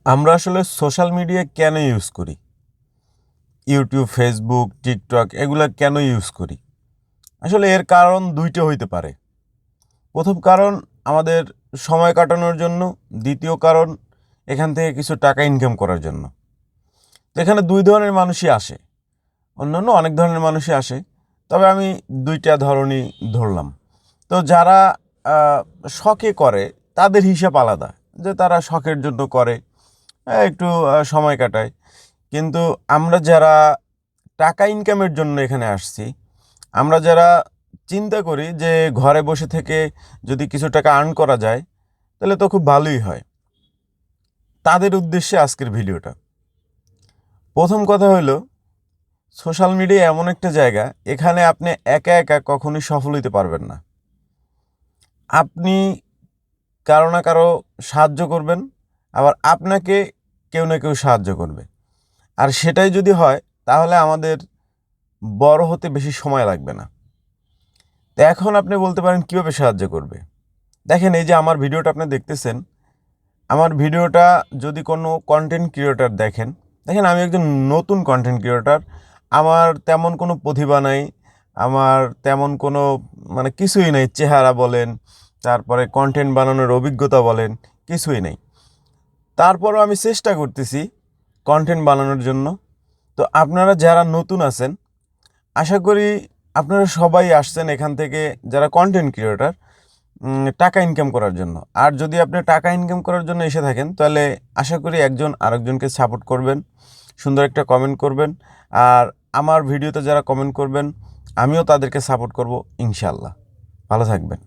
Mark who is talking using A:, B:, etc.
A: আমরা আসলে social media কেন ইউজ করি? ইউটিউব, ফেসবুক, টিকটক এগুলা কেন ইউজ করি? আসলে এর কারণ ২ টা হইতে পারে। ১ম কারণ আমাদের সময় কাটানোর জন্য, ২য় কারণ এখান থেকে কিছু টাকা ইনকাম করার জন্য। তো এখানে ২ ধরনের মানুষই আসে। অন্যান্য অনেক ধরনের মানুষই আসে। তবে আমি ২ টা ধরনই ধরলাম। তো যারা আ শখে করে তাদের হিসাব আলাদা। যে তারা শখের জন্য করে, একটু সময় কাটায়। কিন্তু আমরা যারা টাকা ইনকামের জন্য এখানে আসছি, আমরা যারা চিন্তা করি যে ঘরে বসে থেকে যদি কিছু টাকা আর্ন করা যায়, তাহলে তো খুব ভালোই হয়। তাদের উদ্দেশ্যে আজকের ভিডিওটা। ১ম কথা হইলো, সোশ্যাল মিডিয়া এমন একটা জায়গা, এখানে আপনি একা, একা কখনোই সফল হইতে পারবেন না। আপনি কারো না কারো সাহায্য করবেন, আবার আপনাকে কেউ না কেউ সাহায্য করবে। আর সেটাই যদি হয়, তাহলে আমাদের বড় হতে বেশি সময় লাগবে না। তো এখন আপনি বলতে পারেন কীভাবে সাহায্য করবে? দেখেন, এই যে আমার ভিডিওটা আপনি দেখতেছেন, আমার ভিডিওটা যদি কোনো কন্টেন্ট ক্রিয়েটর দেখেন, দেখেন আমি একজন নতুন কন্টেন্ট ক্রিয়েটর। আমার তেমন কোনো প্রতিভা নাই, আমার তেমন কোনো কিছুই নাই। চেহারা বলেন, তারপরে কন্টেন্ট বানানোর অভিজ্ঞতা বলেন, কিছুই নেই। তারপরও আমি চেষ্টা করতেছি কন্টেন্ট বানানোর জন্য। তো আপনারা যারা নতুন আছেন, আশা করি আপনারা সবাই আসছেন এখান থেকে, যারা কন্টেন্ট ক্রিয়েটর, টাকা ইনকাম করার জন্য। আর যদি আপনি টাকা ইনকাম করার জন্য এসে থাকেন, তাহলে আশা করি একজন আরেকজনকে সাপোর্ট করবেন, সুন্দর একটা কমেন্ট করবেন। আর আমার ভিডিওতে যারা কমেন্ট করবেন, আমিও তাদেরকে সাপোর্ট করব ইনশাআল্লাহ। ভালো থাকবেন।